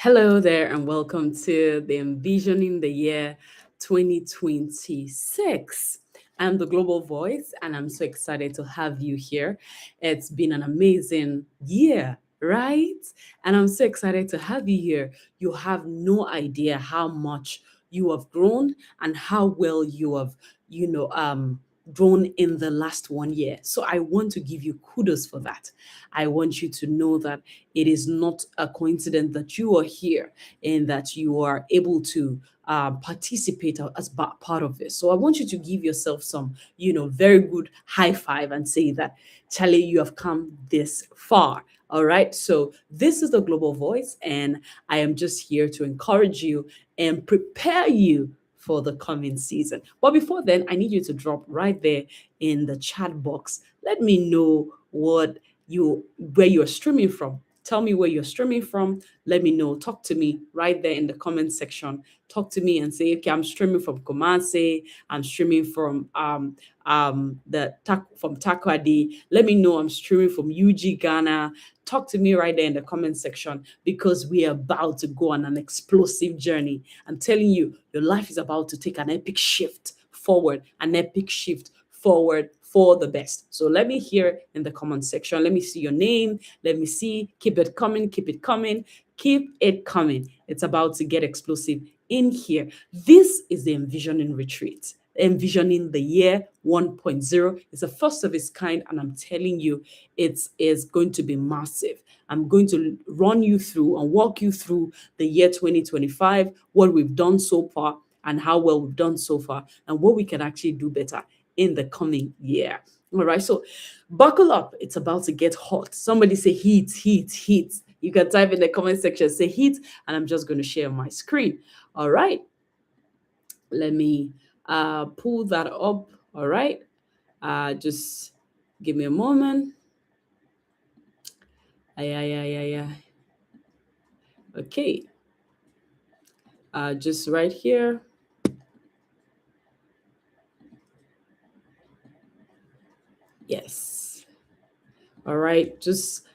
Hello there, and welcome to the Envisioning the Year 2026. I'm the Global Voice, and I'm so excited to have you here. It's been an amazing year, right? And I'm so excited to have you here. You have no idea how much you have grown and how well you have, you know, um, grown in the last 1 year. So I want to give you kudos for that. I want you to know that it is not a coincidence that you are here and that you are able to participate as part of this. So I want you to give yourself some, very good high five and say that, Charlie, you have come this far. All right. So this is the Global Voice, and I am just here to encourage you and prepare you for the coming season. But before then, I need you to drop right there in the chat box. Let me know where you're streaming from. Tell me where you're streaming from. Let me know. Talk to me right there in the comment section. Talk to me and say, okay, I'm streaming from Kumasi. I'm streaming from from Takoradi. Let me know I'm streaming from UG Ghana. Talk to me right there in the comment section because we are about to go on an explosive journey. I'm telling you, your life is about to take an epic shift forward, an epic shift forward for the best. So let me hear in the comment section. Let me see your name. Let me see. Keep it coming. Keep it coming. Keep it coming. It's about to get explosive in here. This is the Envisioning Retreat. Envisioning the Year 1.0. It's the first of its kind, and I'm telling you, it is going to be massive. I'm going to run you through and walk you through the year 2025, what we've done so far, and how well we've done so far, and what we can actually do better in the coming year. All right, so buckle up. It's about to get hot. Somebody say heat, heat, heat. You can type in the comment section, say heat, and I'm just going to share my screen. All right, let me pull that up. All right, just give me a moment. Yeah. Okay, just right here. Yes. All right, just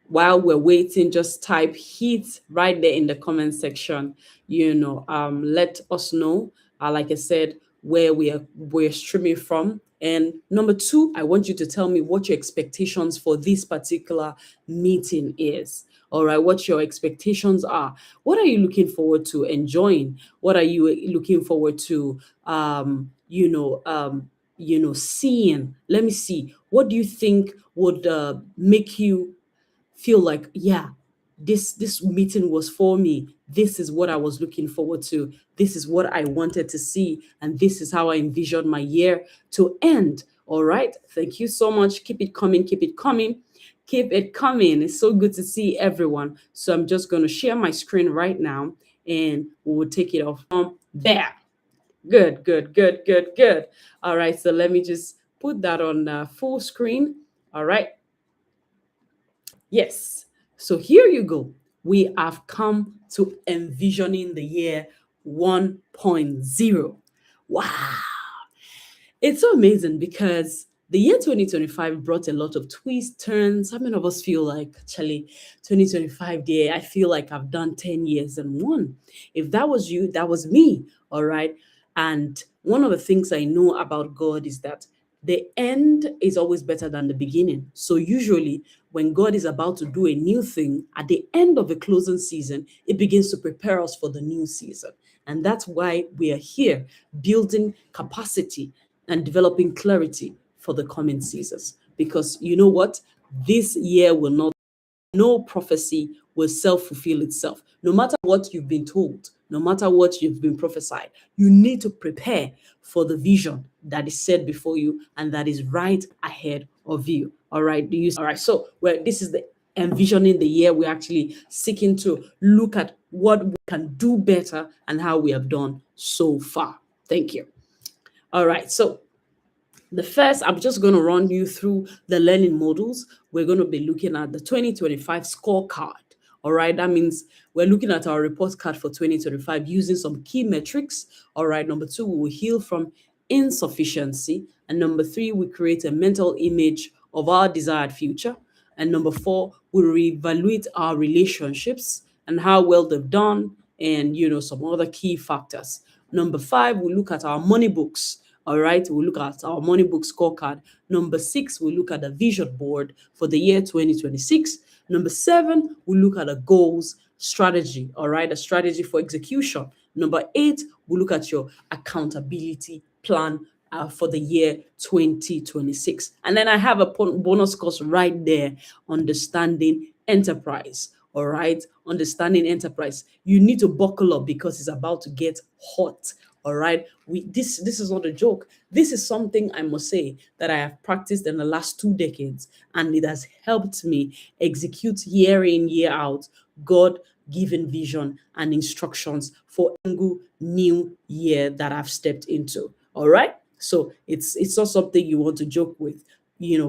while we're waiting, just type heat right there in the comment section. Let us know, like I said, where we're streaming from. And number two, I want you to tell me what your expectations for this particular meeting is. All right, what your expectations are. What are you looking forward to enjoying? What are you looking forward to seeing? Let me see. What do you think would make you feel like, yeah, this meeting was for me. This is what I was looking forward to. This is what I wanted to see, and this is how I envisioned my year to end. All right, thank you so much. Keep it coming. Keep it coming. Keep it coming. It's so good to see everyone. So I'm just going to share my screen right now, and we will take it off from there. Good, good, good, good, good. All right, so let me just put that on full screen. All right. Yes. So here you go. We have come to envisioning the year 1.0. Wow. It's so amazing because the year 2025 brought a lot of twists, turns. How many of us feel like, Charlie, 2025 dear, I feel like I've done 10 years and one. If that was you, that was me. All right. And one of the things I know about God is that the end is always better than the beginning. So usually when God is about to do a new thing, at the end of the closing season, it begins to prepare us for the new season. And that's why we are here building capacity and developing clarity for the coming seasons. Because you know what? This year will not, no prophecy will self-fulfill itself. No matter what you've been told, no matter what you've been prophesied, you need to prepare for the vision that is set before you and that is right ahead of you. All right. All right. So this is the envisioning the year. We're actually seeking to look at what we can do better and how we have done so far. Thank you. All right. So the first, I'm just going to run you through the learning models. We're going to be looking at the 2025 scorecard. All right, that means we're looking at our report card for 2025 using some key metrics. All right, number two, we will heal from insufficiency. And number three, we create a mental image of our desired future. And number four, we reevaluate our relationships. and how well they've done, and some other key factors. Number five, we look at our money books. All right, we look at our money book scorecard. Number six, we look at the vision board for the year 2026. Number seven, we look at the goals strategy. All right, a strategy for execution. Number eight, we look at your accountability plan for the year 2026. And then I have a bonus course right there, understanding enterprise. All right, understanding enterprise. You need to buckle up because it's about to get hot. All right, this is not a joke. This is something I must say that I have practiced in the last 2 decades, and it has helped me execute year in, year out, God given vision and instructions for a single new year that I've stepped into. All right. So it's not something you want to joke with.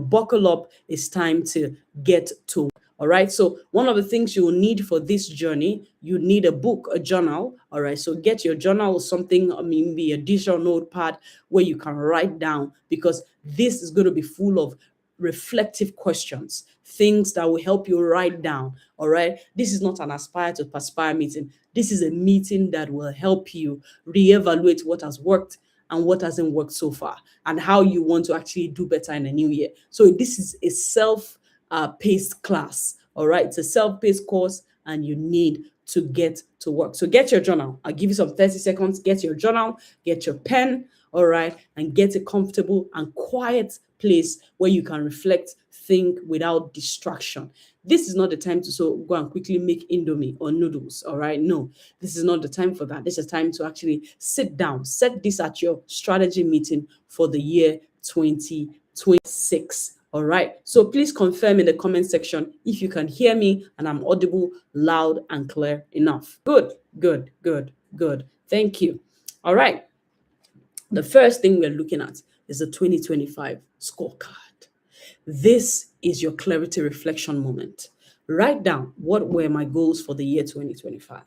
Buckle up. It's time to get to. All right. So one of the things you will need for this journey, you need a book, a journal. All right. So get your journal or something, maybe a digital notepad where you can write down, because this is going to be full of reflective questions, things that will help you write down. All right. This is not an aspire to perspire meeting. This is a meeting that will help you reevaluate what has worked and what hasn't worked so far, and how you want to actually do better in the new year. So this is a self-paced class. All right. It's a self-paced course, and you need to get to work. So get your journal. I'll give you some 30 seconds. Get your journal, get your pen, all right, and get a comfortable and quiet place where you can reflect, think without distraction. This is not the time to go and quickly make indomie or noodles. All right. No, this is not the time for that. This is time to actually sit down, set this at your strategy meeting for the year 2026. All right. So please confirm in the comment section if you can hear me and I'm audible, loud, and clear enough. Good, good, good, good. Thank you. All right. The first thing we're looking at is the 2025 scorecard. This is your clarity reflection moment. Write down, what were my goals for the year 2025?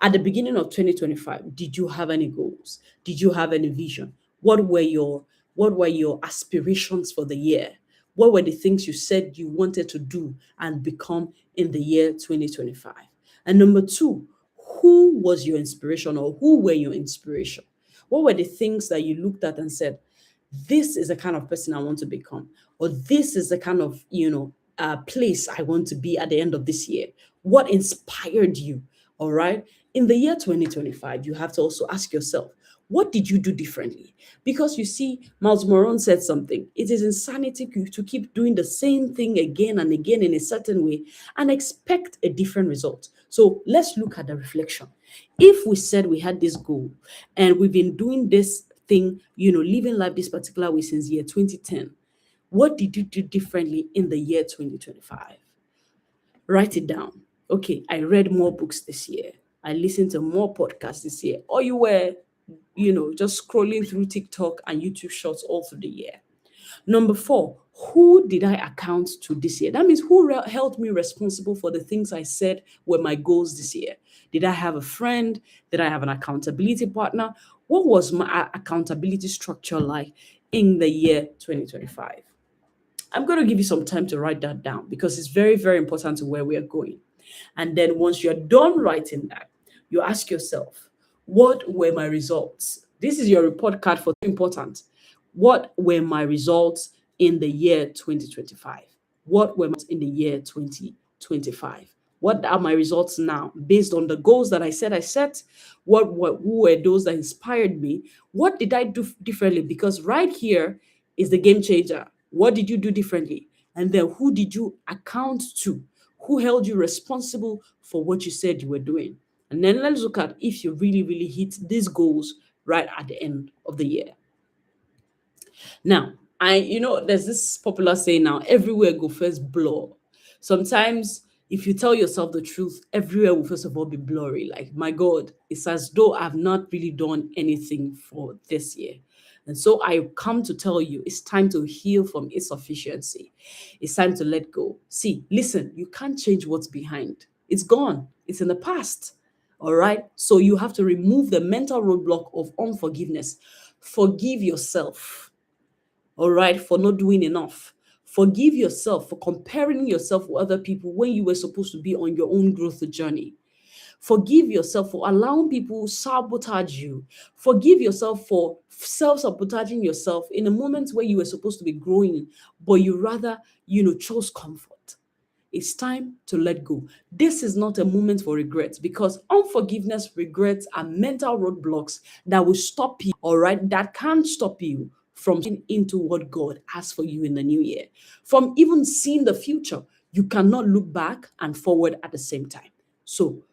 At the beginning of 2025, did you have any goals? Did you have any vision? What were your aspirations for the year? What were the things you said you wanted to do and become in the year 2025? And number two, who was your inspiration, or who were your inspiration? What were the things that you looked at and said, this is the kind of person I want to become, or this is the kind of place I want to be at the end of this year? What inspired you? All right. In the year 2025, you have to also ask yourself, what did you do differently? Because you see, Miles Moron said something. It is insanity to keep doing the same thing again and again in a certain way and expect a different result. So let's look at the reflection. If we said we had this goal and we've been doing this thing, living life this particular way since year 2010, what did you do differently in the year 2025? Write it down. Okay, I read more books this year. I listened to more podcasts this year. Or you were, just scrolling through TikTok and YouTube shorts all through the year. Number four, who did I account to this year? That means who held me responsible for the things I said were my goals this year? Did I have a friend? Did I have an accountability partner? What was my accountability structure like in the year 2025? I'm going to give you some time to write that down because it's very, very important to where we are going. And then once you're done writing that, you ask yourself, what were my results? This is your report card for important. What were my results in the year 2025? What were in the year 2025? What are my results now based on the goals that I said I set? Who were those that inspired me? What did I do differently? Because right here is the game changer. What did you do differently? And then who did you account to? Who held you responsible for what you said you were doing? And then let's look at if you really, really hit these goals right at the end of the year. Now, there's this popular saying now, everywhere go first blur. Sometimes if you tell yourself the truth, everywhere will first of all be blurry. Like, my God, it's as though I've not really done anything for this year. And so I come to tell you, it's time to heal from insufficiency. It's time to let go. See, listen, you can't change what's behind. It's gone. It's in the past. All right. So you have to remove the mental roadblock of unforgiveness. Forgive yourself, all right, for not doing enough. Forgive yourself for comparing yourself with other people when you were supposed to be on your own growth journey. Forgive yourself for allowing people sabotage you. Forgive yourself for self-sabotaging yourself in a moment where you were supposed to be growing, but you rather, chose comfort. It's time to let go. This is not a moment for regrets because unforgiveness, regrets, are mental roadblocks that will stop you, all right, that can't stop you from getting into what God has for you in the new year. From even seeing the future, you cannot look back and forward at the same time. So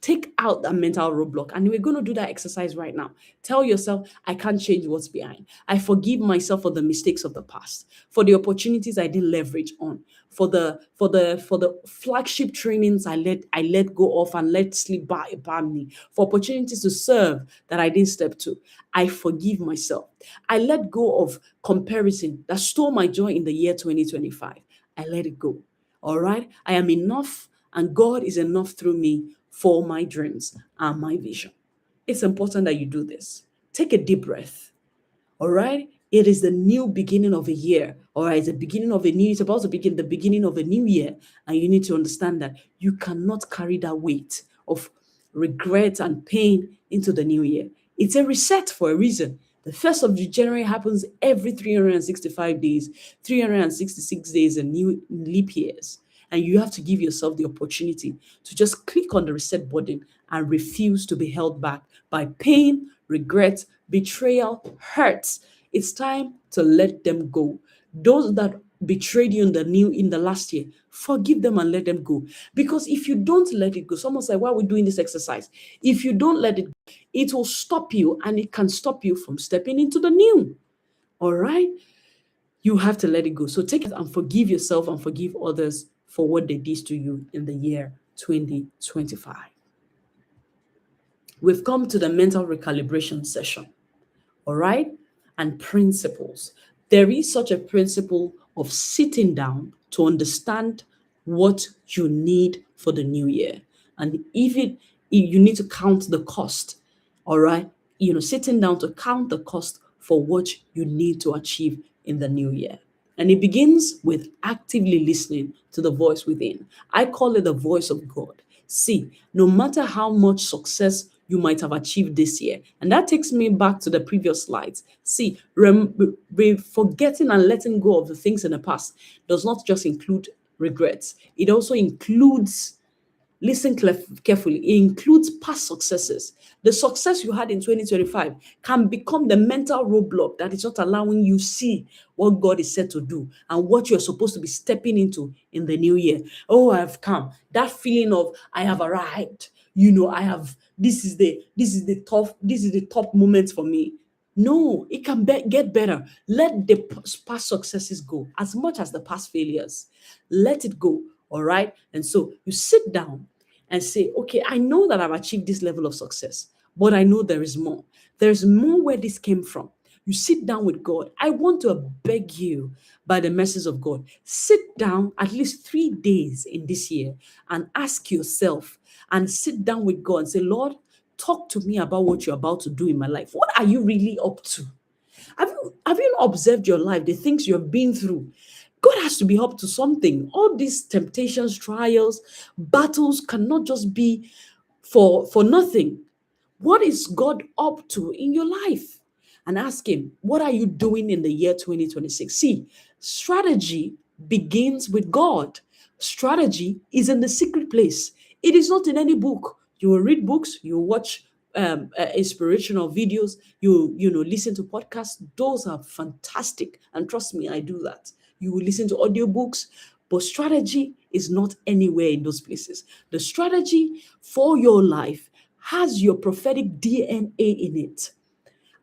take out that mental roadblock. And we're going to do that exercise right now. Tell yourself, I can't change what's behind. I forgive myself for the mistakes of the past, for the opportunities I didn't leverage on, for the flagship trainings I let go of and let slip by me, for opportunities to serve that I didn't step to. I forgive myself. I let go of comparison that stole my joy in the year 2025. I let it go. All right. I am enough, and God is enough through me for my dreams and my vision. It's important that you do this. Take a deep breath. All right. It is the new beginning of a year. All right. It's the beginning of a new, it's about to begin the beginning of a new year. And you need to understand that you cannot carry that weight of regret and pain into the new year. It's a reset for a reason. The 1st of January happens every 365 days, 366 days, and new leap years. And you have to give yourself the opportunity to just click on the reset button and refuse to be held back by pain, regret, betrayal, hurt. It's time to let them go. Those that betrayed you in the last year, forgive them and let them go. Because if you don't let it go, someone said, why are we doing this exercise? If you don't let it go, it will stop you, and it can stop you from stepping into the new. All right? You have to let it go. So take it and forgive yourself and forgive others for what they did to you in the year 2025. We've come to the mental recalibration session, all right? And principles. There is such a principle of sitting down to understand what you need for the new year. And even if you need to count the cost, all right? Sitting down to count the cost for what you need to achieve in the new year. And it begins with actively listening to the voice within. I call it the voice of God. See, no matter how much success you might have achieved this year, and that takes me back to the previous slides. See, forgetting and letting go of the things in the past does not just include regrets, it also includes, listen carefully, it includes past successes. The success you had in 2025 can become the mental roadblock that is not allowing you see what God is set to do and what you're supposed to be stepping into in the new year. Oh, I've come. That feeling of I have arrived. I have, this is the top moment for me. No, it can get better. Let the past successes go as much as the past failures. Let it go. All right. And so you sit down and say, okay, I know that I've achieved this level of success, but I know there is more. There's more where this came from. You sit down with God. I want to beg you by the mercies of God, sit down at least 3 days in this year and ask yourself and sit down with God and say, Lord, talk to me about what you're about to do in my life. What are you really up to? Have you not observed your life, the things you've been through? God has to be up to something. All these temptations, trials, battles cannot just be for nothing. What is God up to in your life? And ask Him, what are you doing in the year 2026? See, strategy begins with God. Strategy is in the secret place. It is not in any book. You will read books, you will watch inspirational videos, you listen to podcasts. Those are fantastic. And trust me, I do that. You will listen to audiobooks, but strategy is not anywhere in those places. The strategy for your life has your prophetic DNA in it.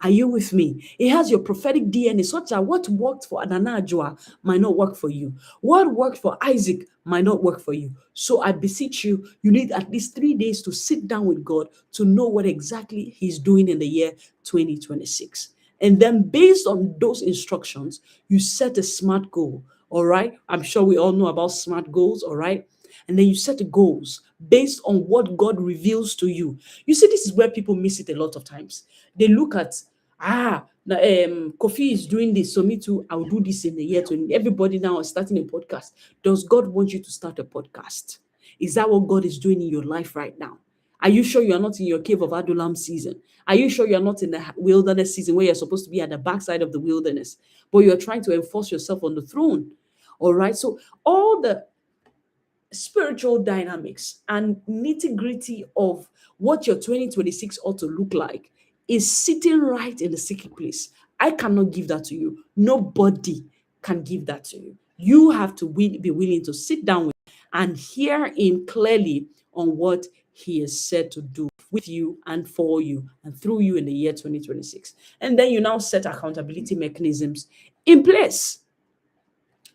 Are you with me? It has your prophetic DNA, such that what worked for Ananajua might not work for you. What worked for Isaac might not work for you. So I beseech you, you need at least 3 days to sit down with God to know what exactly He's doing in the year 2026. And then based on those instructions, you set a SMART goal. All right. I'm sure we all know about SMART goals. All right. And then you set the goals based on what God reveals to you. You see, this is where people miss it a lot of times. They look at, Kofi is doing this, so me too, I'll do this in the year 20. Everybody now is starting a podcast. Does God want you to start a podcast? Is that what God is doing in your life right now? Are you sure you're not in your cave of Adullam season? Are you sure you're not in the wilderness season where you're supposed to be at the backside of the wilderness, but you're trying to enforce yourself on the throne? All right. So all the spiritual dynamics and nitty gritty of what your 2026 ought to look like is sitting right in the secret place. I cannot give that to you. Nobody can give that to you. You have to be willing to sit down and hear him clearly on what he is said to do with you and for you and through you in the year 2026. And then you now set accountability mechanisms in place.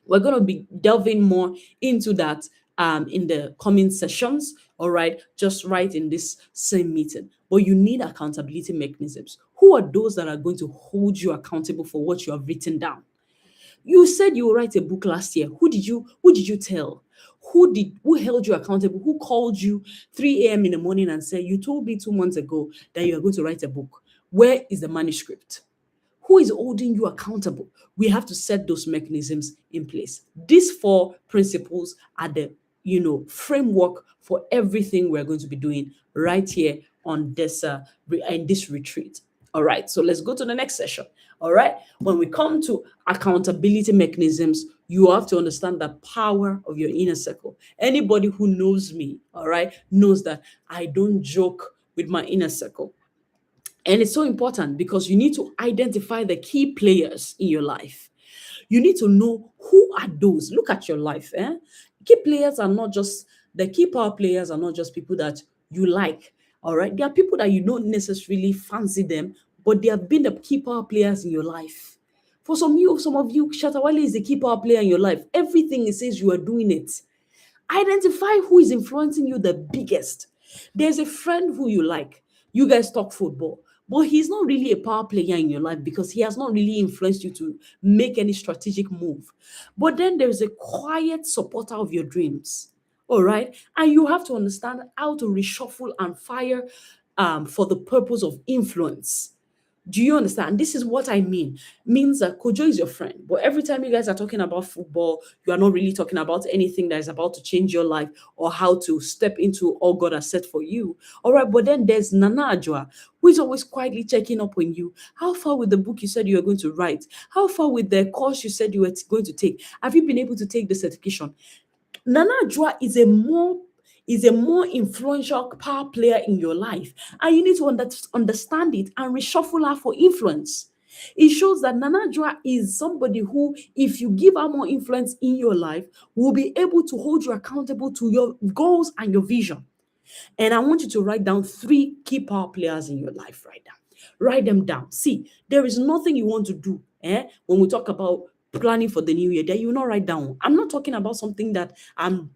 We're going to be delving more into that in the coming sessions, all right, just right in this same meeting. But you need accountability mechanisms. Who are those that are going to hold you accountable for what you have written down? You said you will write a book last year. Who did you tell? Who held you accountable? Who called you 3 a.m. in the morning and said, you told me 2 months ago that you are going to write a book? Where is the manuscript? Who is holding you accountable? We have to set those mechanisms in place. These four principles are the framework for everything we're going to be doing right here on this in this retreat. All right, so let's go to the next session. All right, when we come to accountability mechanisms, you have to understand the power of your inner circle. Anybody who knows me, all right, knows that I don't joke with my inner circle. And it's so important because you need to identify the key players in your life. You need to know who are those. Look at your life. Key players are not just the key power players are not just people that you like. All right. There are people that you don't necessarily fancy them, but they have been the key power players in your life. For some of you, Shatawale is the key power player in your life. Everything it says you are doing it. Identify who is influencing you the biggest. There's a friend who you like. You guys talk football, but he's not really a power player in your life because he has not really influenced you to make any strategic move. But then there's a quiet supporter of your dreams. All right. And you have to understand how to reshuffle and fire for the purpose of influence. Do you understand? This is what I mean. Means that Kojo is your friend, but every time you guys are talking about football, you are not really talking about anything that is about to change your life or how to step into all God has set for you. All right, but then there's Nana Ajwa, who is always quietly checking up on you. How far with the book you said you were going to write? How far with the course you said you were going to take? Have you been able to take the certification? Nana Ajwa is a more influential power player in your life, and you need to understand it and reshuffle her for influence. It shows that Nana Ajwa is somebody who, if you give her more influence in your life, will be able to hold you accountable to your goals and your vision. And I want you to write down 3 key power players in your life right now. Write them down. See, there is nothing you want to do when we talk about planning for the new year that you will not write down. I'm not talking about something that I'm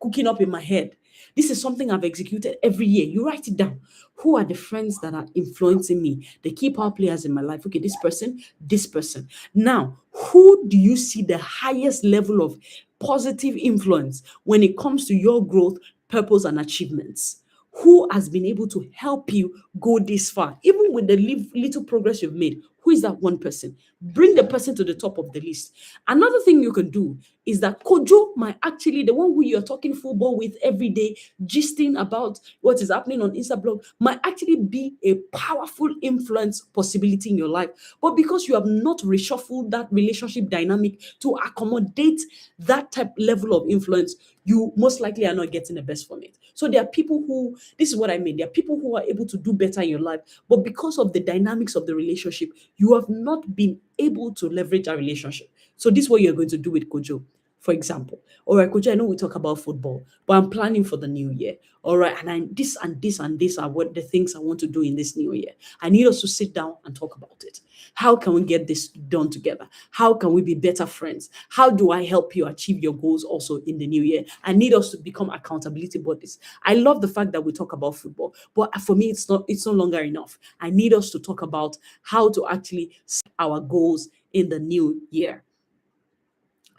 cooking up in my head. This is something I've executed every year. You write it down. Who are the friends that are influencing me? The key power players in my life. Okay, this person, this person. Now, who do you see the highest level of positive influence when it comes to your growth, purpose, and achievements? Who has been able to help you go this far, even with the little progress you've made? Who is that one person? Bring the person to the top of the list. Another thing you can do is that Kojo might actually, the one who you're talking football with every day, gisting about what is happening on Instablog, might actually be a powerful influence possibility in your life. But because you have not reshuffled that relationship dynamic to accommodate that type level of influence, you most likely are not getting the best from it. So there are people who, this is what I mean, there are people who are able to do better in your life, but because of the dynamics of the relationship, you have not been able to leverage a relationship. So this is what you're going to do with Kojo. For example, all right, Kojo, I know we talk about football, but I'm planning for the new year. All right, this and this and this are what the things I want to do in this new year. I need us to sit down and talk about it. How can we get this done together? How can we be better friends? How do I help you achieve your goals also in the new year? I need us to become accountability bodies. I love the fact that we talk about football, but for me, it's no longer enough. I need us to talk about how to actually set our goals in the new year.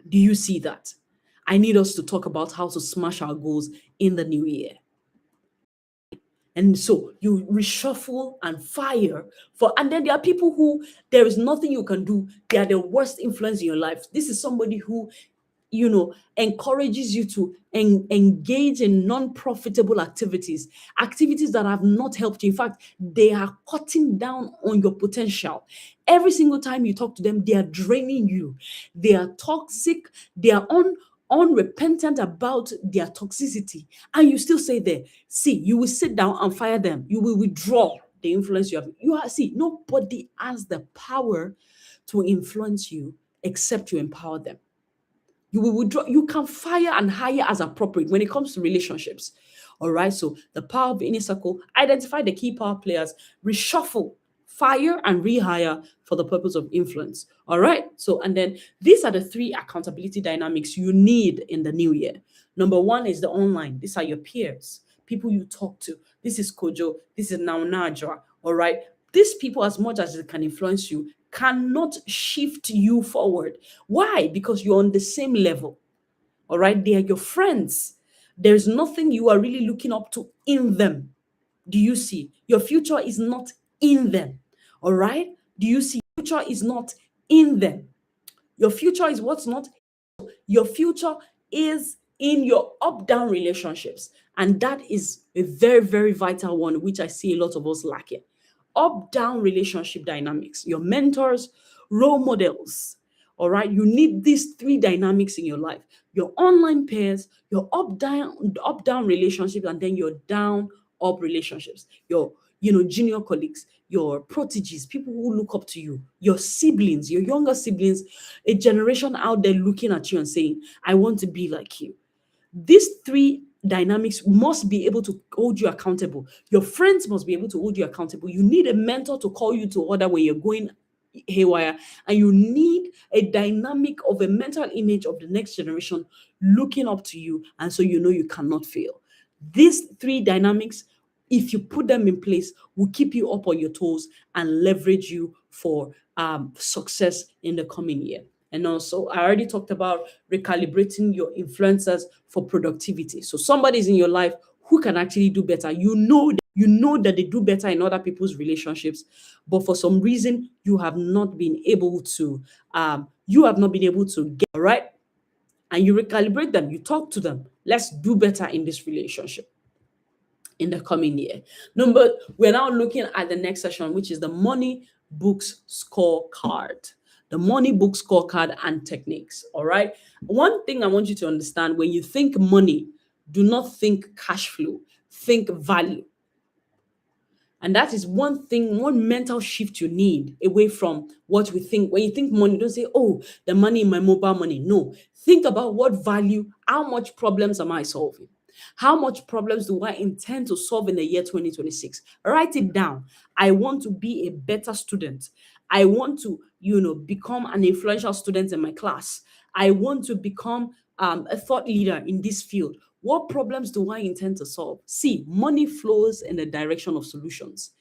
Do you see that? I need us to talk about how to smash our goals in the new year. And so you reshuffle and fire and then there are people who there is nothing you can do. They are the worst influence in your life. This is somebody who encourages you to engage in non-profitable activities, activities that have not helped you. In fact, they are cutting down on your potential. Every single time you talk to them, they are draining you. They are toxic. They are unrepentant about their toxicity. And you still say there, see, you will sit down and fire them. You will withdraw the influence you have. See, nobody has the power to influence you except you empower them. You will withdraw. You can fire and hire as appropriate when it comes to relationships. All right. So the power of the inner circle, identify the key power players, reshuffle, fire and rehire for the purpose of influence. All right. So, and then these are the three accountability dynamics you need in the new year. Number one is the online. These are your peers, people you talk to. This is Kojo. This is Najwa. All right. These people, as much as they can influence you, cannot shift you forward. Why? Because you're on the same level. All right. They are your friends. There's nothing you are really looking up to in them. Do you see? Your future is not in them. All right. Do you see? Future is not in them. Your future is what's not. Your future is in your up-down relationships. And that is a very, very vital one, which I see a lot of us lacking. Up-down relationship dynamics, your mentors, role models. All right. You need these three dynamics in your life: your online peers, your up-down relationships, and then your down-up relationships. Your junior colleagues, your proteges, people who look up to you, your siblings, your younger siblings, a generation out there looking at you and saying, I want to be like you. These three dynamics must be able to hold you accountable. Your friends must be able to hold you accountable. You need a mentor to call you to order when you're going haywire, and you need a dynamic of a mental image of the next generation looking up to you, and so you cannot fail. These three dynamics, if you put them in place, will keep you up on your toes and leverage you for success in the coming year. And also, I already talked about recalibrating your influencers for productivity. So somebody's in your life who can actually do better. You know that they do better in other people's relationships, but for some reason you have not been able to get right. And you recalibrate them, you talk to them. Let's do better in this relationship in the coming year. We're now looking at the next session, which is the money books scorecard. The money book scorecard and techniques. All right. One thing I want you to understand: when you think money, do not think cash flow, think value. And that is one thing, one mental shift you need away from what we think. When you think money, don't say, oh, the money in my mobile money. No, think about what value, how much problems am I solving? How much problems do I intend to solve in the year 2026? Write it down. I want to be a better student. I want to, become an influential student in my class. I want to become a thought leader in this field. What problems do I intend to solve? See, money flows in the direction of solutions.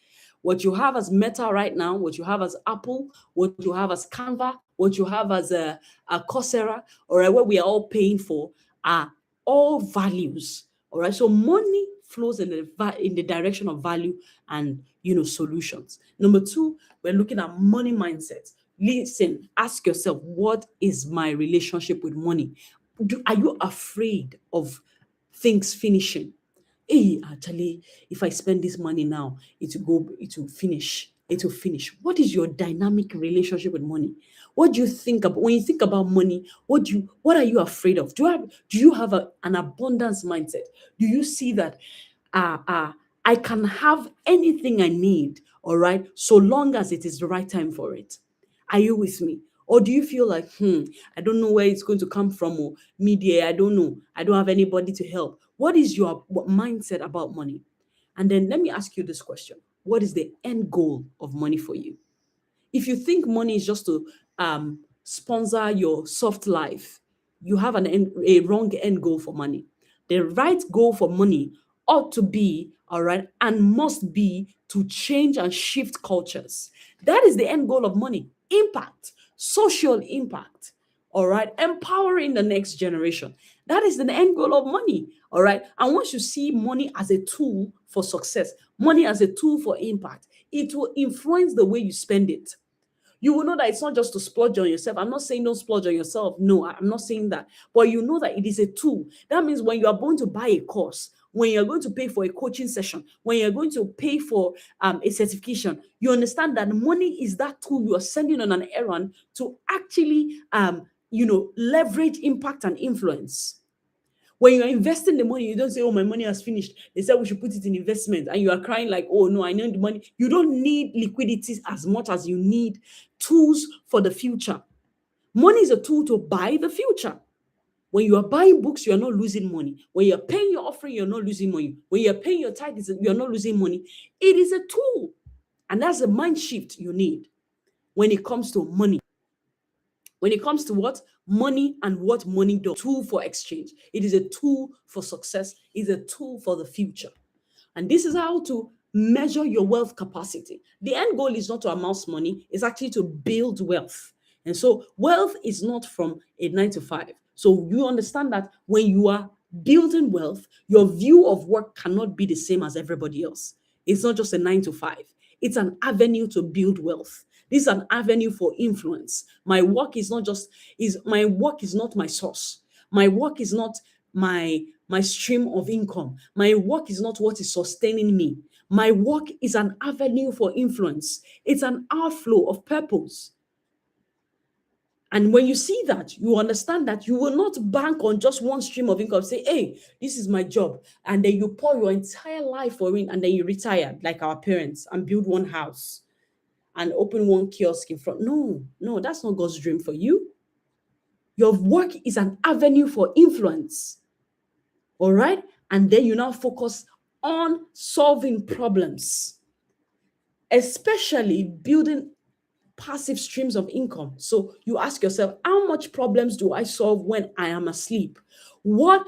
What you have as Meta right now, what you have as Apple, what you have as Canva, what you have as a Coursera, all right, what we are all paying for are all values. All right, so money flows in the direction of value and solutions. Number two, we're looking at money mindset. Listen, ask yourself, what is my relationship with money? Are you afraid of things finishing? Hey, actually, if I spend this money now, it will finish. What is your dynamic relationship with money? What do you think about when you think about money? What are you afraid of? Do you have an abundance mindset? Do you see that uh, uh, I can have anything I need, all right, so long as it is the right time for it? Are you with me? Or do you feel like, I don't know where it's going to come from, or media, I don't know. I don't have anybody to help. What is your mindset about money? And then let me ask you this question. What is the end goal of money for you? If you think money is just to sponsor your soft life, you have a wrong end goal for money. The right goal for money ought to be, all right, and must be to change and shift cultures. That is the end goal of money. Impact, social impact, all right, empowering the next generation. That is the end goal of money, all right. And once you see money as a tool for success, money as a tool for impact, it will influence the way you spend it. You will know that it's not just to splurge on yourself. I'm not saying don't splurge on yourself. No, I'm not saying that. But you know that it is a tool. That means when you are going to buy a course, when you're going to pay for a coaching session, when you're going to pay for a certification, you understand that money is that tool you are sending on an errand to actually, leverage impact and influence. When you're investing the money, you don't say, oh, my money has finished. They said we should put it in investment. And you are crying like, oh, no, I need the money. You don't need liquidity as much as you need tools for the future. Money is a tool to buy the future. When you are buying books, you are not losing money. When you're paying your offering, you're not losing money. When you're paying your tithes, you're not losing money. It is a tool. And that's a mind shift you need when it comes to money. When it comes to what? Money and what money does. Tool for exchange. It is a tool for success. It's a tool for the future. And this is how to measure your wealth capacity. The end goal is not to amass money, it's actually to build wealth. And so wealth is not from a 9 to 5. So you understand that when you are building wealth, your view of work cannot be the same as everybody else. It's not just a 9 to 5. It's an avenue to build wealth. This is an avenue for influence. My work is not my source. My work is not my stream of income. My work is not what is sustaining me. My work is an avenue for influence. It's an outflow of purpose. And when you see that, you understand that you will not bank on just one stream of income. Say, hey, this is my job. And then you pour your entire life for it, and then you retire like our parents and build one house and open one kiosk in front. No, that's not God's dream for you. Your work is an avenue for influence. All right? And then you now focus on solving problems, especially building passive streams of income. So you ask yourself, how much problems do I solve when I am asleep? What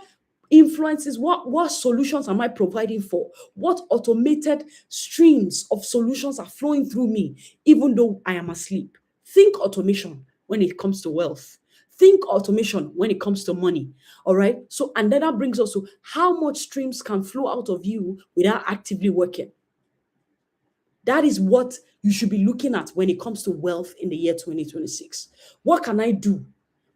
influences, what solutions am I providing for? What automated streams of solutions are flowing through me, even though I am asleep? Think automation when it comes to wealth. Think automation when it comes to money. All right. So, and then that brings us to how much streams can flow out of you without actively working. That is what you should be looking at when it comes to wealth in the year 2026. What can I do?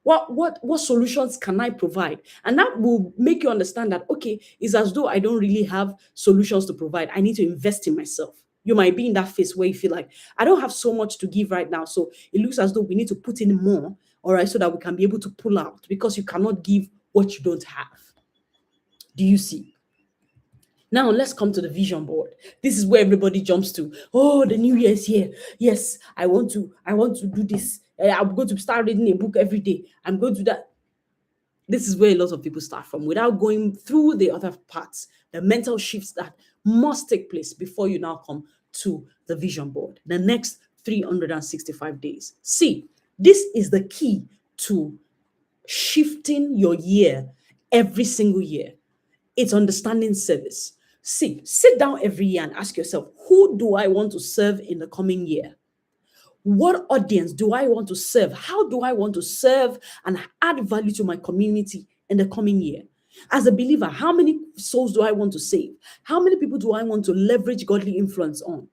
What solutions can I provide? And that will make you understand that, okay, it's as though I don't really have solutions to provide. I need to invest in myself. You might be in that phase where you feel like, I don't have so much to give right now. So it looks as though we need to put in more, all right, so that we can be able to pull out, because you cannot give what you don't have. Do you see? Now let's come to the vision board. This is where everybody jumps to. Oh, the new year is here. Yes, I want to do this. I'm going to start reading a book every day. I'm going to do that. This is where a lot of people start from without going through the other parts, the mental shifts that must take place before you now come to the vision board. The next 365 days. See, this is the key to shifting your year every single year. It's understanding service. See, sit down every year and ask yourself, who do I want to serve in the coming year? What audience do I want to serve? How do I want to serve and add value to my community in the coming year? As a believer, how many souls do I want to save? How many people do I want to leverage godly influence on?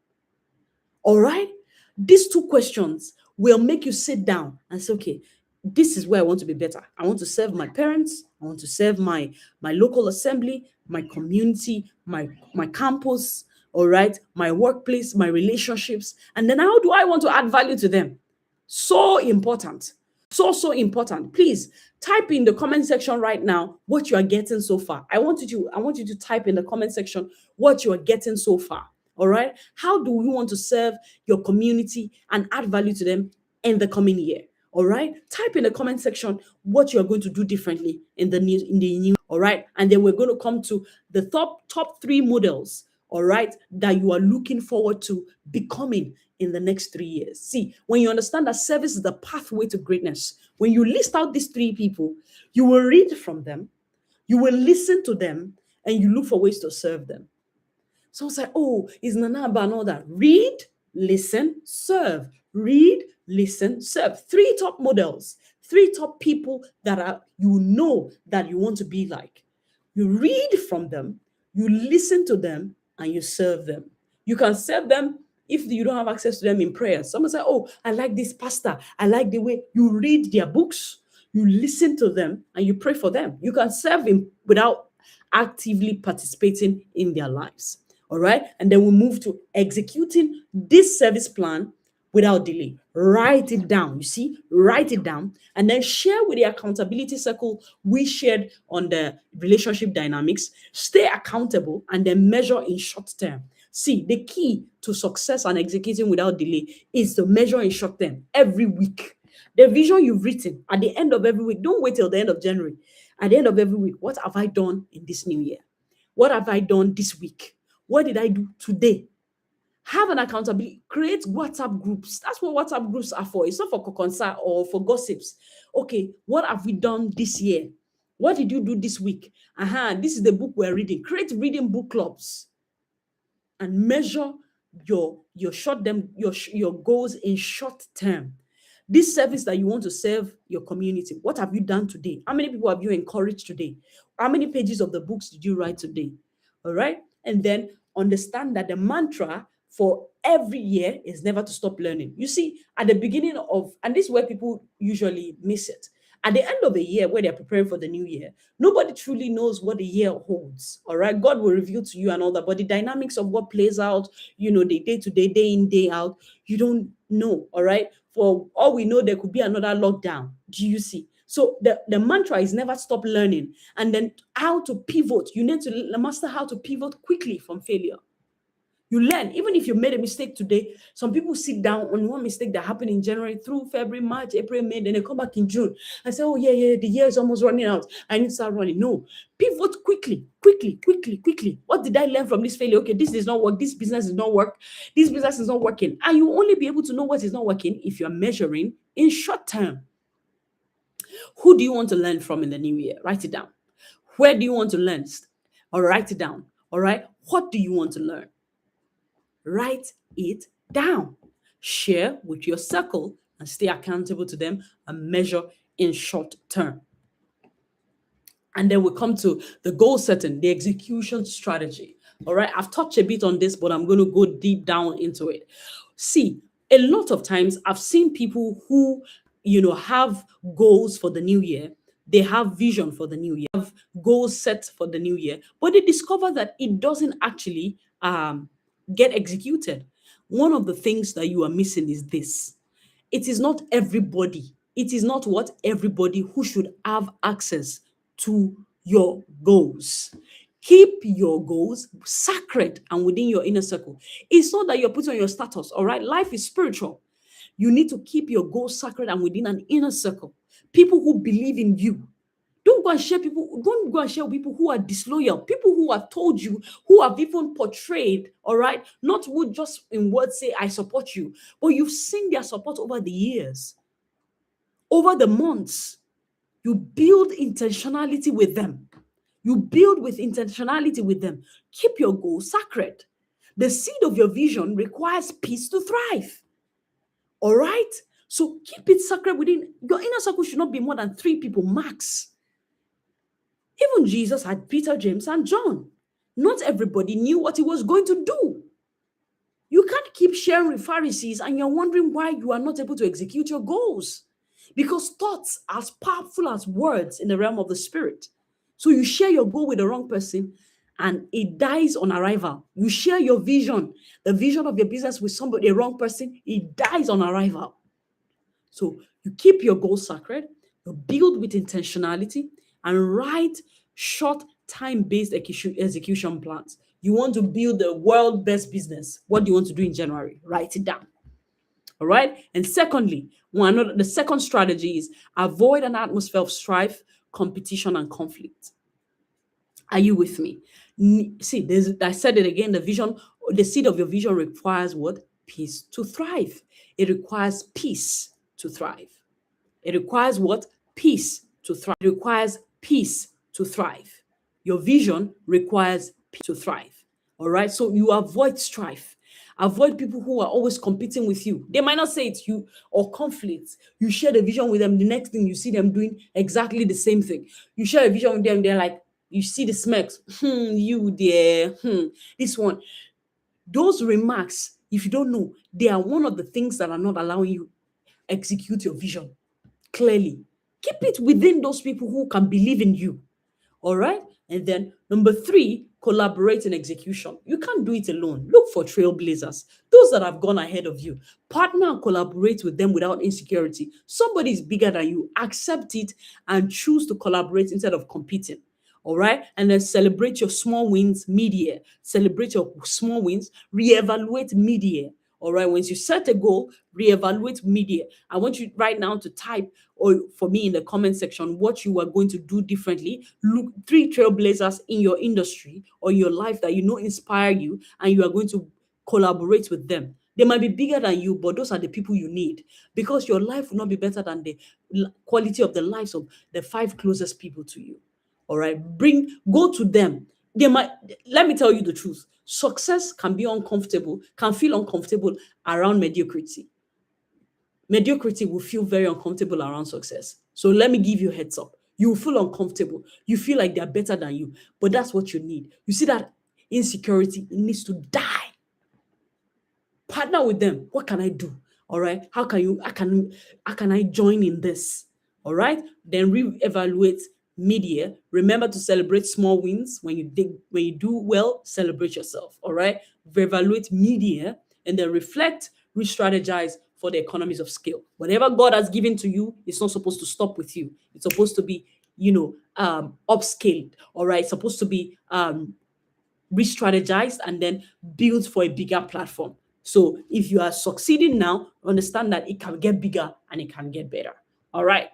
All right? These two questions will make you sit down and say, okay, this is where I want to be better. I want to serve my parents. I want to serve my local assembly, my community, my campus, all right, my workplace, my relationships. And then how do I want to add value to them? So important. So important. Please type in the comment section right now what you are getting so far. I want you to type in the comment section what you are getting so far. All right. How do you want to serve your community and add value to them in the coming year? All right. Type in the comment section what you're going to do differently in the new. All right. And then we're going to come to the top 3 models. All right. That you are looking forward to becoming in the next 3 years. See, when you understand that service is the pathway to greatness, when you list out these 3 people, you will read from them, you will listen to them, and you look for ways to serve them. So it's like, oh, is Nana about and all that? Read, listen, serve. Read, listen, serve. 3 top models, 3 top people that are, that you want to be like. You read from them, you listen to them, and you serve them. You can serve them if you don't have access to them in prayer. Someone say, oh, I like this pastor. I like the way you read their books, you listen to them, and you pray for them. You can serve him without actively participating in their lives. All right. And then we move to executing this service plan without delay. Write it down. You see, write it down and then share with the accountability circle we shared on the relationship dynamics. Stay accountable and then measure in short term. See, the key to success and executing without delay is to measure in short term every week. The vision you've written at the end of every week, don't wait till the end of January. At the end of every week, what have I done in this new year? What have I done this week? What did I do today? Have an accountability. Create WhatsApp groups. That's what WhatsApp groups are for. It's not for kokonsa or for gossips. Okay, what have we done this year? What did you do this week? This is the book we're reading. Create reading book clubs and measure your short term your goals in short term. This service that you want to serve your community, what have you done today? How many people have you encouraged today? How many pages of the books did you write today? All right. And then understand that the mantra for every year is never to stop learning. You see, at the beginning of, and this is where people usually miss it. At the end of the year, where they're preparing for the new year, nobody truly knows what the year holds. All right. God will reveal to you and all that, but the dynamics of what plays out, the day to day, day in, day out, you don't know. All right. For all we know, there could be another lockdown. Do you see? So the mantra is never stop learning. And then how to pivot. You need to master how to pivot quickly from failure. You learn, even if you made a mistake today. Some people sit down on one mistake that happened in January through February, March, April, May, then they come back in June and say, oh, yeah, the year is almost running out. I need to start running. No, pivot quickly. What did I learn from this failure? Okay, this does not work. This business does not work. This business is not working. And you will only be able to know what is not working if you're measuring in short term. Who do you want to learn from in the new year? Write it down. Where do you want to learn? Or write it down. All right. What do you want to learn? Write it down. Share with your circle and stay accountable to them and measure in short term. And then we come to the goal setting, the execution strategy. All right. I've touched a bit on this, but I'm going to go deep down into it. See, a lot of times I've seen people who, have goals for the new year. They have vision for the new year, have goals set for the new year, but they discover that it doesn't actually get executed. One of the things that you are missing is this. It is not everybody. It is not what everybody who should have access to your goals. Keep your goals sacred and within your inner circle. It's not that you're putting on your status, all right? Life is spiritual. You need to keep your goals sacred and within an inner circle. People who believe in you. Don't go and share with people who are disloyal, people who have told you, who have even portrayed, all right, not who just in words say, I support you, but you've seen their support over the years, over the months. You build intentionality with them. You build with intentionality with them. Keep your goals sacred. The seed of your vision requires peace to thrive. All right? So keep it sacred within your inner circle. Should not be more than 3 people max. Even Jesus had Peter, James, and John. Not everybody knew what he was going to do. You can't keep sharing with Pharisees and you're wondering why you are not able to execute your goals. Because thoughts are as powerful as words in the realm of the spirit. So you share your goal with the wrong person and it dies on arrival. You share your vision, the vision of your business with somebody, a wrong person, it dies on arrival. So you keep your goals sacred, you build with intentionality, and write short time-based execution plans. You want to build the world best business. What do you want to do in January? Write it down. All right. And secondly, the second strategy is avoid an atmosphere of strife, competition, and conflict. Are you with me? See, I said it again. The seed of your vision requires what? Peace to thrive. It requires peace to thrive. It requires what? Peace to thrive. It requires peace to thrive. Your vision requires peace to thrive. All right. So you avoid strife. Avoid people who are always competing with you. They might not say it's you or conflicts. You share the vision with them. The next thing you see them doing exactly the same thing. You share a vision with them. They're like, you see the smacks. You there. This one. Those remarks If you don't know, they are one of the things that are not allowing you execute your vision clearly. Keep it within those people who can believe in you. All right. And then number three, collaborate in execution. You can't do it alone. Look for trailblazers, those that have gone ahead of you. Partner and collaborate with them without insecurity. Somebody is bigger than you. Accept it and choose to collaborate instead of competing. All right. And then celebrate your small wins mid-year. Celebrate your small wins, reevaluate mid-year. All right. Once you set a goal, reevaluate mid-year. I want you right now to type, or for me in the comment section, what you are going to do differently. Look, three trailblazers in your industry or your life that you know inspire you, and you are going to collaborate with them. They might be bigger than you, but those are the people you need, because your life will not be better than the quality of the lives of the five closest people to you. All right, go to them. They might, let me tell you the truth. Success can be uncomfortable, can feel uncomfortable around mediocrity. Mediocrity will feel very uncomfortable around success. So let me give you a heads up. You will feel uncomfortable. You feel like they're better than you, but that's what you need. You see that insecurity, it needs to die. Partner with them. What can I do? All right. How can I join in this? All right. Then reevaluate mid-year. Remember to celebrate small wins. When you do well, celebrate yourself. All right. Reevaluate mid-year and then reflect, re-strategize for the economies of scale. Whatever God has given to you, it's not supposed to stop with you. It's supposed to be, upscaled. All right. It's supposed to be re-strategized and then built for a bigger platform. So if you are succeeding now, understand that it can get bigger and it can get better. All right.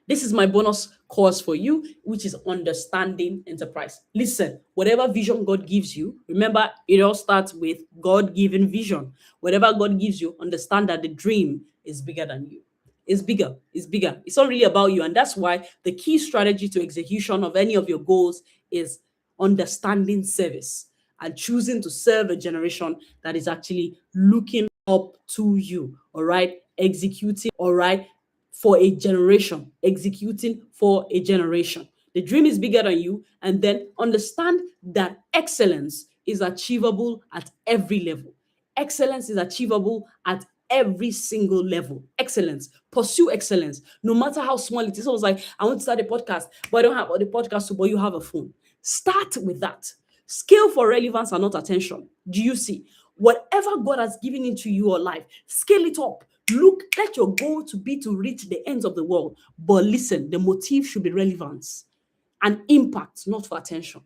This is my bonus course for you, which is understanding enterprise. Listen, whatever vision God gives you, remember it all starts with God-given vision. Whatever God gives you, understand that the dream is bigger than you. It's bigger. It's bigger. It's not really about you. And that's why the key strategy to execution of any of your goals is understanding service and choosing to serve a generation that is actually looking up to you. All right. Executing. All right, for a generation, executing for a generation. The dream is bigger than you, and then understand that excellence is achievable at every level. Excellence is achievable at every single level. Excellence. Pursue excellence, no matter how small it is. So I was like, I want to start a podcast, but I don't have the podcast, but you have a phone. Start with that. Scale for relevance and not attention. Do you see? Whatever God has given into your life, scale it up. Look, let your goal to be to reach the ends of the world. But listen, the motive should be relevance and impact, not for attention.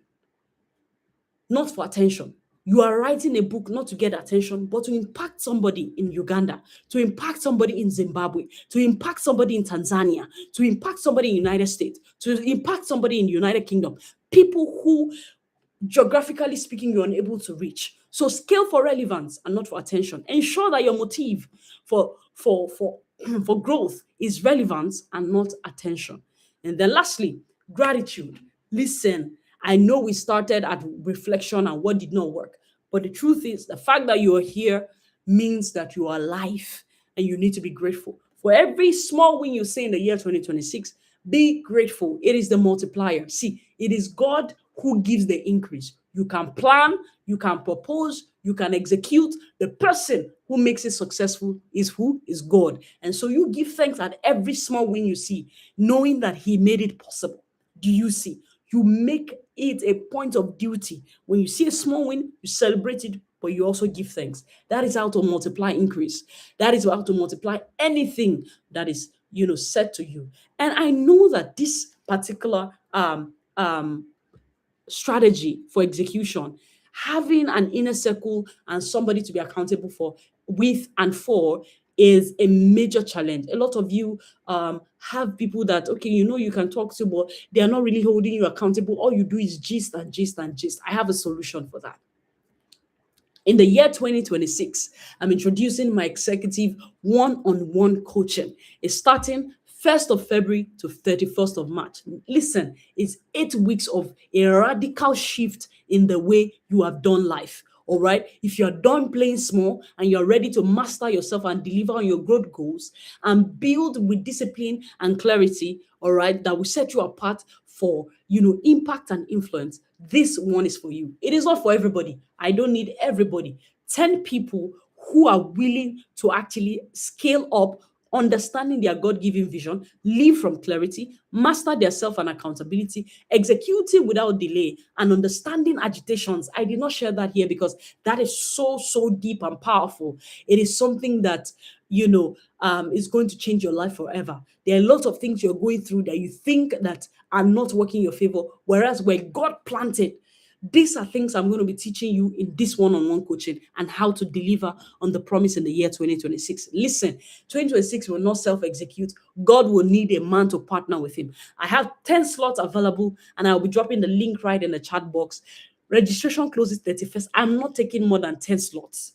Not for attention. You are writing a book not to get attention, but to impact somebody in Uganda, to impact somebody in Zimbabwe, to impact somebody in Tanzania, to impact somebody in the United States, to impact somebody in the United Kingdom. People who, geographically speaking, you're unable to reach. So scale for relevance and not for attention. Ensure that your motive for for growth is relevance and not attention. And then lastly, gratitude. Listen, I know we started at reflection and what did not work, but the truth is the fact that you are here means that you are alive and you need to be grateful. For every small win you see in the year 2026, be grateful. It is the multiplier. See, it is God who gives the increase. You can plan, you can propose, you can execute. The person who makes it successful is who? Is God. And so you give thanks at every small win you see, knowing that He made it possible. Do you see? You make it a point of duty. When you see a small win, you celebrate it, but you also give thanks. That is how to multiply increase. That is how to multiply anything that is, said to you. And I know that this particular strategy for execution, having an inner circle and somebody to be accountable for, with and for, is a major challenge. A lot of you have people that, okay, you can talk to, but they are not really holding you accountable. All you do is gist and gist and gist. I have a solution for that. In the year 2026, I'm introducing my executive one-on-one coaching. It's starting 1st of February to 31st of March. Listen, it's 8 weeks of a radical shift in the way you have done life. All right. If you're done playing small and you're ready to master yourself and deliver on your growth goals and build with discipline and clarity, all right, that will set you apart for, impact and influence, this one is for you. It is not for everybody. I don't need everybody. 10 people who are willing to actually scale up, understanding their God-given vision, live from clarity, master their self and accountability, executing without delay, and understanding agitations. I did not share that here because that is so, so deep and powerful. It is something that, is going to change your life forever. There are lots of things you're going through that you think that are not working in your favor, whereas where God planted, these are things I'm going to be teaching you in this one-on-one coaching and how to deliver on the promise in the year 2026. Listen, 2026 will not self-execute. God will need a man to partner with him. I have 10 slots available and I'll be dropping the link right in the chat box. Registration closes 31st. I'm not taking more than 10 slots.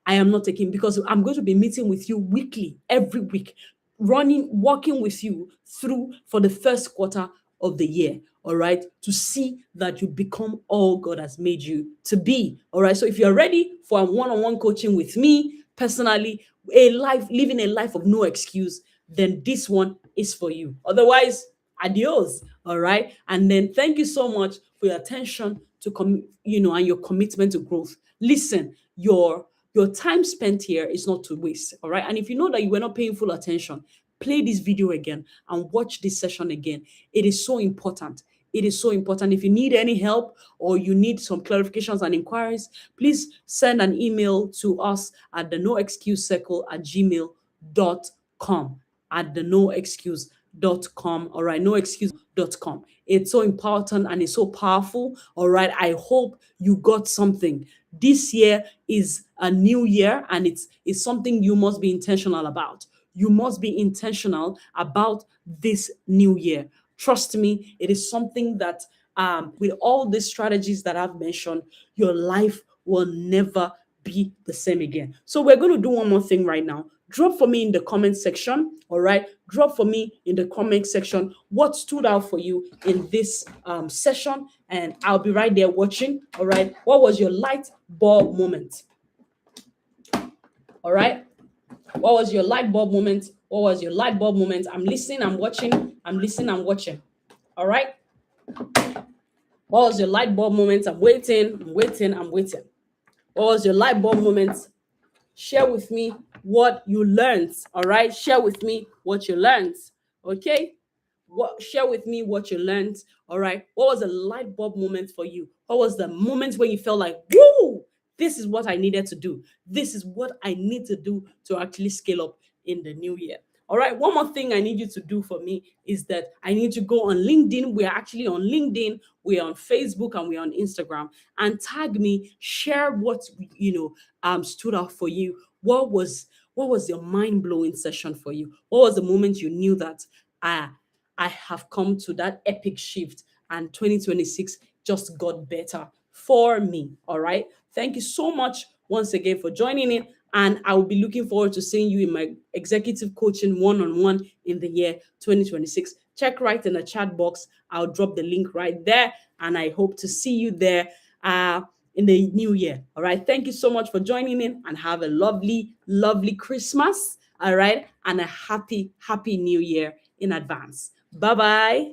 I am not taking, because I'm going to be meeting with you weekly, every week, working with you through for the first quarter of the year. All right, to see that you become all God has made you to be. All right, so if you're ready for a one-on-one coaching with me personally, living a life of no excuse, then this one is for you. Otherwise, adios. All right, and then thank you so much for your attention to and your commitment to growth. Listen, your time spent here is not to waste. All right, and if you know that you were not paying full attention, play this video again and watch this session again. It is so important. It is so important. If you need any help or you need some clarifications and inquiries, please send an email to us at the noexcusecircle@gmail.com. At the noexcuse.com. All right, noexcuse.com. It's so important and it's so powerful. All right, I hope you got something. This year is a new year and it's something you must be intentional about. You must be intentional about this new year. Trust me, it is something that, with all these strategies that I've mentioned, your life will never be the same again. So we're going to do one more thing right now. Drop for me in the comment section. All right. Drop for me in the comment section what stood out for you in this session. And I'll be right there watching. All right. What was your light bulb moment? All right. What was your light bulb moment? What was your light bulb moment? I'm listening, I'm watching. I'm listening, I'm watching. All right. What was your light bulb moment? I'm waiting, I'm waiting, I'm waiting. What was your light bulb moment? Share with me what you learned. All right. Share with me what you learned. Okay. Share with me what you learned. All right. What was a light bulb moment for you? What was the moment when you felt like, woo, this is what I needed to do. This is what I need to do to actually scale up in the new year. All right. One more thing I need you to do for me is that I need to go on LinkedIn. We are actually on LinkedIn. We are on Facebook and we are on Instagram. And tag me. Share what stood out for you. What was your mind blowing session for you? What was the moment you knew that I have come to that epic shift and 2026 just got better for me. All right. Thank you so much once again for joining in. And I will be looking forward to seeing you in my executive coaching one-on-one in the year 2026. Check right in the chat box. I'll drop the link right there. And I hope to see you there in the new year. All right. Thank you so much for joining in and have a lovely, lovely Christmas. All right. And a happy, happy new year in advance. Bye-bye.